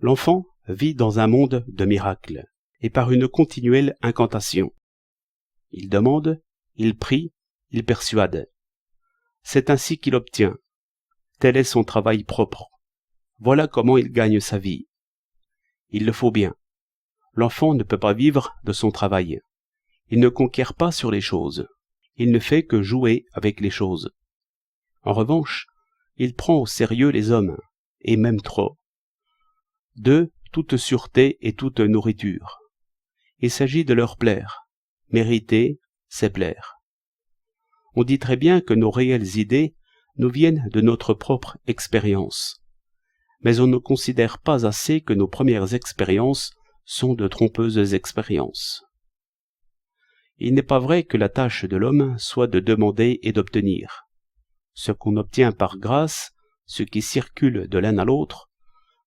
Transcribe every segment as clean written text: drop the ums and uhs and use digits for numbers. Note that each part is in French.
L'enfant vit dans un monde de miracles, et par une continuelle incantation. Il demande, il prie, il persuade. C'est ainsi qu'il obtient. Tel est son travail propre. Voilà comment il gagne sa vie. Il le faut bien. L'enfant ne peut pas vivre de son travail. Il ne conquiert pas sur les choses. Il ne fait que jouer avec les choses. En revanche, il prend au sérieux les hommes, et même trop. D'eux, toute sûreté et toute nourriture. Il s'agit de leur plaire. Mériter, c'est plaire. On dit très bien que nos réelles idées nous viennent de notre propre expérience. Mais on ne considère pas assez que nos premières expériences sont de trompeuses expériences. Il n'est pas vrai que la tâche de l'homme soit de demander et d'obtenir. Ce qu'on obtient par grâce, ce qui circule de l'un à l'autre,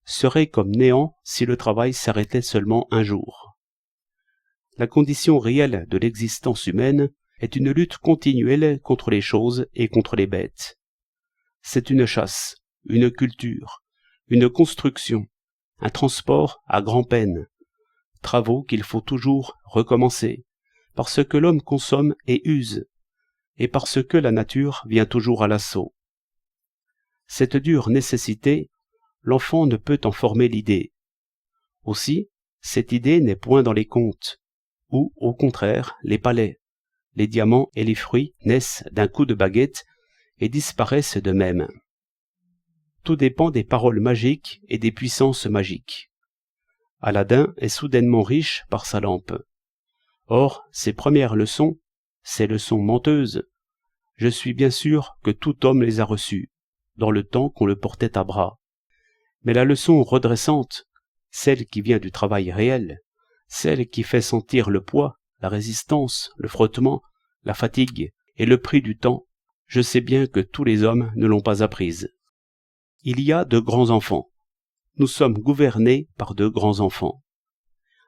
serait comme néant si le travail s'arrêtait seulement un jour. La condition réelle de l'existence humaine est une lutte continuelle contre les choses et contre les bêtes. C'est une chasse, une culture, une construction, un transport à grand-peine, travaux qu'il faut toujours recommencer, parce que l'homme consomme et use, et parce que la nature vient toujours à l'assaut. Cette dure nécessité, l'enfant ne peut en former l'idée. Aussi, cette idée n'est point dans les contes, où, au contraire, les palais, les diamants et les fruits naissent d'un coup de baguette et disparaissent d'eux-mêmes. Tout dépend des paroles magiques et des puissances magiques. Aladin est soudainement riche par sa lampe. Or, ses premières leçons, ces leçons menteuses, je suis bien sûr que tout homme les a reçues, dans le temps qu'on le portait à bras. Mais la leçon redressante, celle qui vient du travail réel, celle qui fait sentir le poids, la résistance, le frottement, la fatigue et le prix du temps, je sais bien que tous les hommes ne l'ont pas apprise. Il y a de grands enfants. Nous sommes gouvernés par de grands enfants.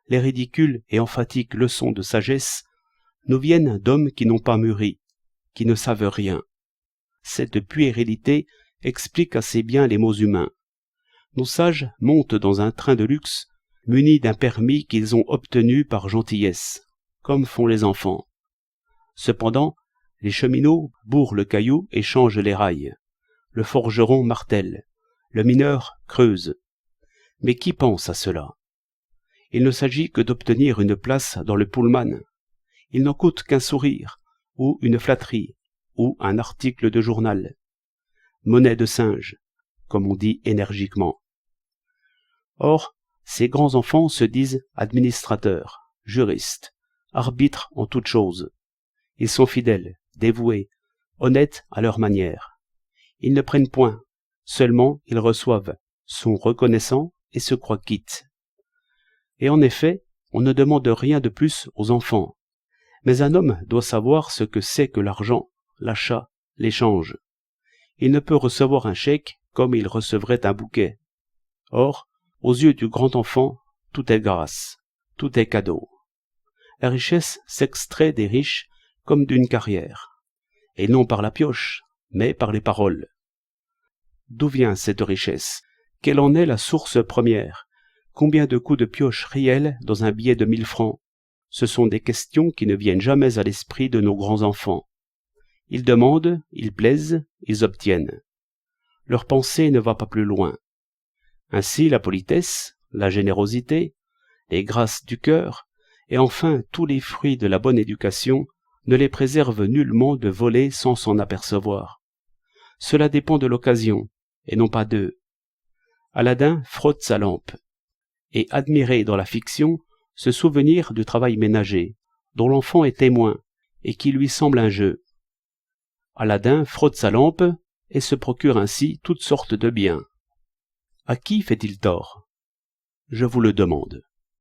Les ridicules et emphatiques leçons de sagesse nous viennent d'hommes qui n'ont pas mûri, qui ne savent rien. Cette puérilité explique assez bien les maux humains. Nos sages montent dans un train de luxe, munis d'un permis qu'ils ont obtenu par gentillesse, comme font les enfants. Cependant, les cheminots bourrent le caillou et changent les rails. Le forgeron martèle, le mineur creuse. Mais qui pense à cela? Il ne s'agit que d'obtenir une place dans le pullman. Il n'en coûte qu'un sourire, ou une flatterie, ou un article de journal. Monnaie de singe, comme on dit énergiquement. Or, ces grands enfants se disent administrateurs, juristes, arbitres en toutes choses. Ils sont fidèles, dévoués, honnêtes à leur manière. Ils ne prennent point, seulement ils reçoivent, sont reconnaissants et se croient quittes. Et en effet, on ne demande rien de plus aux enfants. Mais un homme doit savoir ce que c'est que l'argent, l'achat, l'échange. Il ne peut recevoir un chèque comme il recevrait un bouquet. Or, aux yeux du grand enfant, tout est grâce, tout est cadeau. La richesse s'extrait des riches comme d'une carrière, et non par la pioche, mais par les paroles. D'où vient cette richesse? Quelle en est la source première? Combien de coups de pioche réels dans un billet de 1000 francs? Ce sont des questions qui ne viennent jamais à l'esprit de nos grands enfants. Ils demandent, ils plaisent, ils obtiennent. Leur pensée ne va pas plus loin. Ainsi la politesse, la générosité, les grâces du cœur, et enfin tous les fruits de la bonne éducation ne les préservent nullement de voler sans s'en apercevoir. Cela dépend de l'occasion, et non pas d'eux. Aladin frotte sa lampe, et admirer dans la fiction se souvenir du travail ménager, dont l'enfant est témoin, et qui lui semble un jeu. Aladin frotte sa lampe, et se procure ainsi toutes sortes de biens. À qui fait-il tort? Je vous le demande.